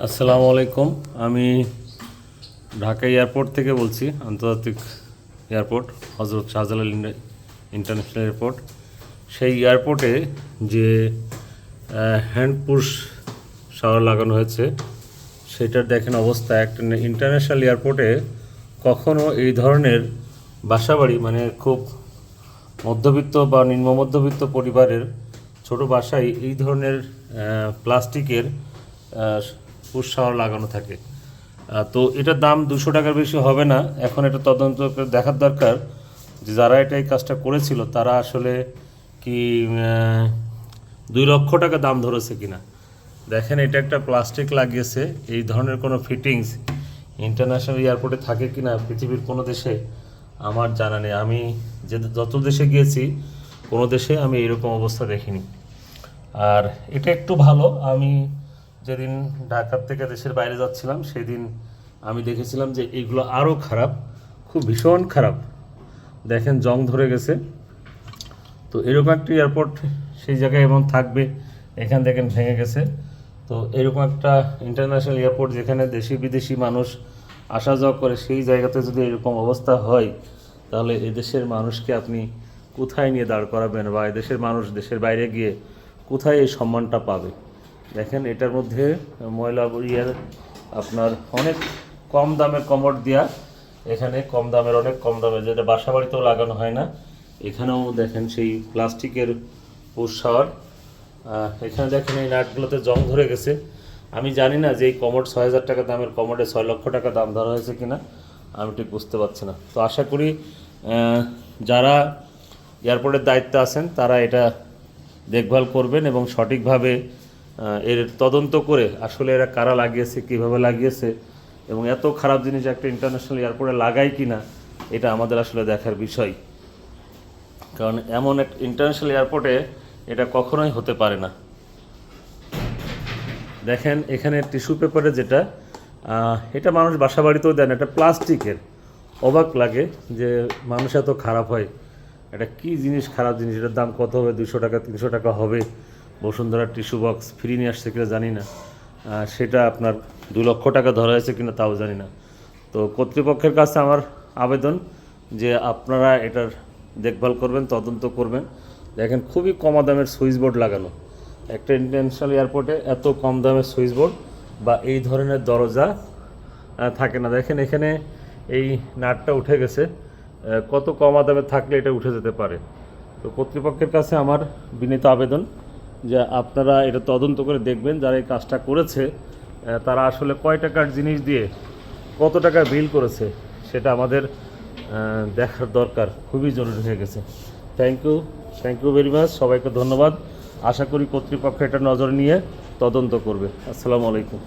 আসসালামু আলাইকুম। আমি ঢাকা এয়ারপোর্ট থেকে বলছি, আন্তর্জাতিক এয়ারপোর্ট হজরত শাহজালাল ইন্টারন্যাশনাল এয়ারপোর্ট। সেই এয়ারপোর্টে যে হ্যান্ড পুশ শাওয়ার লাগানো হয়েছে সেটার দেখেন অবস্থা। একটা ইন্টারন্যাশনাল এয়ারপোর্টে কখনো এই ধরনের বাসাবাড়ি, মানে খুব মধ্যবিত্ত বা নিম্ন মধ্যবিত্ত পরিবারের ছোট বাসায় এই ধরনের প্লাস্টিকের পুশ শাওয়ার লাগানো থাকে। তো এটার দাম 200 টাকার বেশি হবে না। এখন এটা তদন্ত করে দেখার দরকার যে যারা এই কাজটা করেছিল তারা আসলে কি 2 লক্ষ টাকা দাম ধরেছে কিনা। দেখেন, এটা একটা প্লাস্টিক লাগিয়েছে। এই ধরনের কোনো ফিটিংস ইন্টারন্যাশনাল এয়ারপোর্টে থাকে কিনা পৃথিবীর কোনো দেশে আমার জানা নেই। আমি যত দেশে গিয়েছি কোনো দেশে আমি এরকম অবস্থা দেখিনি। আর এটা একটু ভালো, আমি যেদিন ঢাকার থেকে দেশের বাইরে যাচ্ছিলাম সেদিন আমি দেখেছিলাম যে এইগুলো আরও খারাপ, খুব ভীষণ খারাপ। দেখেন, জং ধরে গেছে। তো এরকম একটি এয়ারপোর্ট সেই জায়গায় এমন থাকবে, এখান দেখেন ভেঙে গেছে। তো এরকম একটা ইন্টারন্যাশনাল এয়ারপোর্ট যেখানে দেশি বিদেশি মানুষ আসা যাওয়া করে, সেই জায়গাতে যদি এরকম অবস্থা হয় তাহলে এদেশের মানুষকে আপনি কোথায় নিয়ে দাঁড় করাবেন, বা এদেশের মানুষ দেশের বাইরে গিয়ে কোথায় এই সম্মানটা পাবে। দেখেন, এটার মধ্যে ময়লা বইয়ের আপনার অনেক কম দামের কমোড দেওয়া, এখানে কম দামের, অনেক কম দামের, যেটা বাসা বাড়িতেও লাগানো হয় না। এখানেও দেখেন সেই প্লাস্টিকের পুশ শাওয়ার। এখানে দেখেন এই নাটগুলোতে জং ধরে গেছে। আমি জানি না যে এই কমোড 6,000 টাকা দামের কমোডে 6 লক্ষ টাকা দাম ধরা হয়েছে কিনা, আমি ঠিক বুঝতে পারছি না। তো আশা করি যারা এয়ারপোর্টের দায়িত্বে আছেন তারা এটা দেখভাল করবেন এবং সঠিকভাবে এর তদন্ত করে আসলে এরা কারা লাগিয়েছে, কীভাবে লাগিয়েছে, এবং এত খারাপ জিনিস একটা ইন্টারন্যাশনাল এয়ারপোর্টে লাগায় কি না, এটা আমাদের আসলে দেখার বিষয়। কারণ এমন এক ইন্টারন্যাশনাল এয়ারপোর্টে এটা কখনোই হতে পারে না। দেখেন, এখানে টিস্যু পেপারে যেটা, এটা মানুষ বাসা বাড়িতেও দেন, এটা প্লাস্টিকের। অবাক লাগে যে মানুষ এত খারাপ হয়। এটা কি জিনিস, খারাপ জিনিস। এটার দাম কত হবে? 200 টাকা 300 টাকা হবে। বসুন্ধরার টিস্যু বক্স ফ্রি নিয়ে আসছে কিনা জানি না, সেটা আপনার 2 লক্ষ টাকা ধরা হয়েছে কিনা তাও জানি না। তো কর্তৃপক্ষের কাছে আমার আবেদন যে আপনারা এটার দেখভাল করবেন, তদন্ত করবেন। দেখেন, খুবই কম দামের সুইচ বোর্ড লাগানো। একটা ইন্টারন্যাশনাল এয়ারপোর্টে এত কম দামের সুইচ বোর্ড বা এই ধরনের দরজা থাকে না। দেখেন, এখানে এই নাটটা উঠে গেছে। কত কম দামে থাকলে এটা উঠে যেতে পারে। তো কর্তৃপক্ষের কাছে আমার বিনীত আবেদন যে আপনারা এটা তদন্ত করে দেখবেন, যারা এই কাজটা করেছে তারা আসলে কয় টাকার জিনিস দিয়ে কত টাকা বিল করেছে সেটা আমাদের দেখার দরকার, খুবই জরুরি হয়ে গেছে। থ্যাংক ইউ ভেরি মাচ, সবাইকে ধন্যবাদ। আশা করি কর্তৃপক্ষ এটা নজর নিয়ে তদন্ত করবে। আসসালামু আলাইকুম।